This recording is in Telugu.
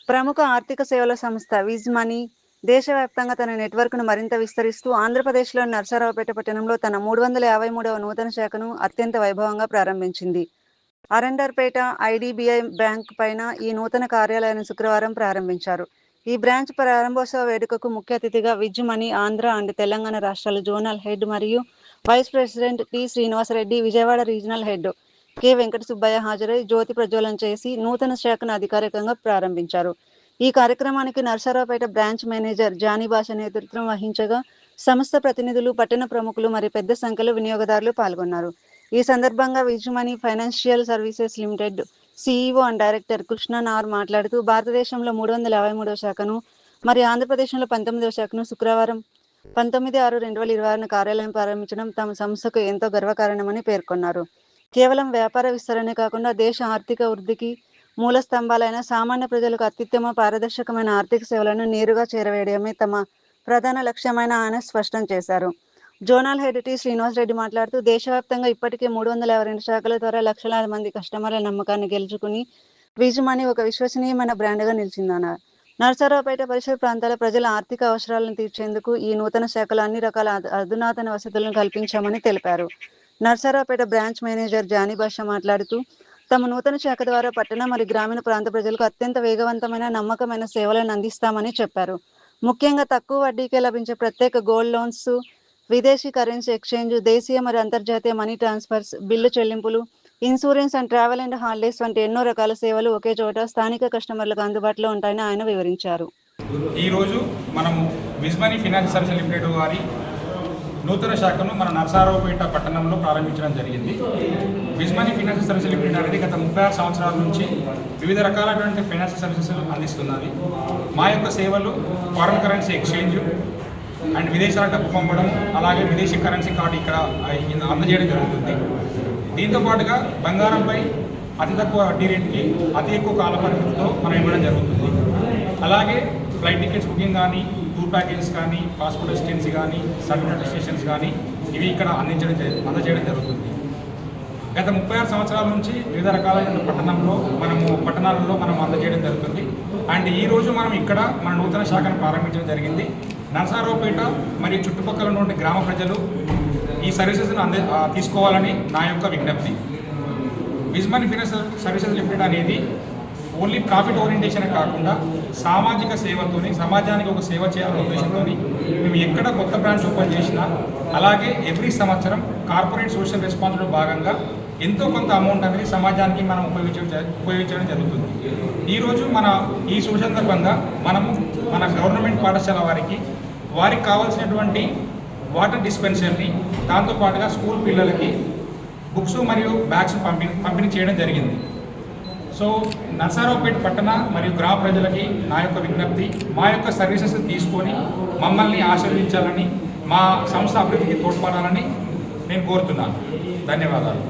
ప్రముఖ ఆర్థిక సేవల సంస్థ విజ్ మనీ దేశవ్యాప్తంగా తన నెట్వర్క్ను మరింత విస్తరిస్తూ ఆంధ్రప్రదేశ్లోని నరసరావుపేట పట్టణంలో తన 353వ నూతన శాఖను అత్యంత వైభవంగా ప్రారంభించింది. అరండర్పేట ఐడిబిఐ బ్యాంక్ పైన ఈ నూతన కార్యాలయాన్ని శుక్రవారం ప్రారంభించారు. ఈ బ్రాంచ్ ప్రారంభోత్సవ వేడుకకు ముఖ్య అతిథిగా విజ్ మనీ ఆంధ్ర అండ్ తెలంగాణ రాష్ట్రాల జోనల్ హెడ్ మరియు vice president T Srinivasa Reddy, Vijayawada regional head K Venkata Subbaiah హాజరై జ్యోతి ప్రజ్వలన చేసి నూతన శాఖను అధికారికంగా ప్రారంభించారు. ఈ కార్యక్రమానికి నరసరావుపేట బ్రాంచ్ మేనేజర్ జానీ భాష నేతృత్వం వహించగా సంస్థ ప్రతినిధులు, పట్టణ ప్రముఖులు మరియు పెద్ద సంఖ్యలో వినియోగదారులు పాల్గొన్నారు. ఈ సందర్భంగా Wiz Money financial services limited CEO and director Krishnan R మాట్లాడుతూ భారతదేశంలో 353వ శాఖను మరియు ఆంధ్రప్రదేశ్లో 19వ శాఖను శుక్రవారం 19/6/2026 కార్యాలయం ప్రారంభించడం తమ సంస్థకు ఎంతో గర్వకారణమని పేర్కొన్నారు. కేవలం వ్యాపార విస్తరణే కాకుండా దేశ ఆర్థిక వృద్ధికి మూల స్తంభాలైన సామాన్య ప్రజలకు అత్యుత్తమ పారదర్శకమైన ఆర్థిక సేవలను నేరుగా చేరవేయడమే తమ ప్రధాన లక్ష్యమైన ఆయన స్పష్టం చేశారు. జోనల్ హెడ్ టి శ్రీనివాసరెడ్డి మాట్లాడుతూ దేశవ్యాప్తంగా ఇప్పటికే 352 శాఖల ద్వారా లక్షలాది మంది కస్టమర్ల నమ్మకాన్ని గెలుచుకుని విజ్ మనీ ఒక విశ్వసనీయమైన బ్రాండ్గా నిలిచిందన్నారు. నరసరావుపేట పరిసర ప్రాంతాల ప్రజల ఆర్థిక అవసరాలను తీర్చేందుకు ఈ నూతన శాఖలో అన్ని రకాల అధునాతన వసతులను కల్పించామని తెలిపారు. నరసరావుపేట బ్రాంచ్ మేనేజర్ జానీ భాష మాట్లాడుతూ తమ నూతన శాఖ ద్వారా పట్టణ మరియు గ్రామీణ ప్రాంత ప్రజలకు అత్యంత వేగవంతమైన, నమ్మకమైన సేవలను అందిస్తామని చెప్పారు. ముఖ్యంగా తక్కువ వడ్డీకే లభించే ప్రత్యేక గోల్డ్ లోన్స్, విదేశీ కరెన్సీ ఎక్స్చేంజ్, దేశీయ మరియు అంతర్జాతీయ మనీ ట్రాన్స్ఫర్స్, బిల్లు చెల్లింపులు, insurance and travel and holidays వంటి ఎన్నో రకాల సేవలు ఒకే చోట స్థానిక కస్టమర్లకు అందుబాటులో ఉంటాయని ఆయన వివరించారు. ఈరోజు మనము విజ్ మనీ ఫైనాన్స్ సర్వీసెస్ లిమిటెడ్ వారి నూతన శాఖను మన నరసరావుపేట పట్టణంలో ప్రారంభించడం జరిగింది. విజ్ మనీ ఫైనాన్స్ సర్వీసెస్ లిమిటెడ్ అనేది గత 36 సంవత్సరాల నుంచి వివిధ రకాలైనటువంటి ఫైనాన్షియల్ సర్వీసెస్ అందిస్తున్నది. మా యొక్క సేవలు ఫారెన్ కరెన్సీ ఎక్స్చేంజ్ అండ్ విదేశాల డబ్బు పంపడం, అలాగే విదేశీ కరెన్సీ కార్డు ఇక్కడ అందజేయడం జరుగుతుంది. దీంతో పాటుగా బంగారంపై అతి తక్కువ వడ్డీ రేటుకి అతి ఎక్కువ కాల పరిమితితో మనం ఇవ్వడం జరుగుతుంది. అలాగే ఫ్లైట్ టికెట్స్ బుకింగ్ కానీ, టూర్ ప్యాకేజెస్ కానీ, పాస్పోర్ట్ అసిస్టెన్సీ కానీ, సర్టిఫికేట్ అటెస్టేషన్స్ కానీ ఇవి ఇక్కడ అందజేయడం జరుగుతుంది. గత 36 సంవత్సరాల నుంచి వివిధ రకాలైన పట్టణాలలో మనం అందజేయడం జరుగుతుంది. అండ్ ఈరోజు మనం ఇక్కడ మన నూతన శాఖను ప్రారంభించడం జరిగింది. నరసరావుపేట మరియు చుట్టుపక్కల ఉన్నటువంటి గ్రామ ప్రజలు ఈ సర్వీసెస్ను తీసుకోవాలని నా యొక్క విజ్ఞప్తి. విజ్ మనీ ఫైనాన్స్ సర్వీసెస్ లిమిటెడ్ అనేది ఓన్లీ ప్రాఫిట్ ఓరియంటేషన్ కాకుండా సామాజిక సేవతోని, సమాజానికి ఒక సేవ చేయాలనే ఉద్దేశంతో మేము ఎక్కడ కొత్త బ్రాంచ్ ఓపెన్ చేసినా, అలాగే ఎవ్రీ సంవత్సరం కార్పొరేట్ సోషల్ రెస్పాన్సిబిలిటీ భాగంగా ఎంతో కొంత అమౌంట్ అనేది సమాజానికి మనం ఉపయోగించడం జరుగుతుంది. ఈరోజు ఈ శుభ సందర్భంగా మనము మన గవర్నమెంట్ పాఠశాల వారికి కావాల్సినటువంటి వాటర్ డిస్పెన్సర్ని, దాంతోపాటుగా స్కూల్ పిల్లలకి బుక్స్ మరియు బ్యాగ్స్ పంపిణీ చేయడం జరిగింది. సో నరసరావుపేట పట్టణ మరియు గ్రామ ప్రజలకి నా యొక్క విజ్ఞప్తి, మా యొక్క సర్వీసెస్ తీసుకొని మమ్మల్ని ఆశీర్వదించాలని, మా సంస్థ అభివృద్ధికి తోడ్పడాలని నేను కోరుతున్నాను. ధన్యవాదాలు.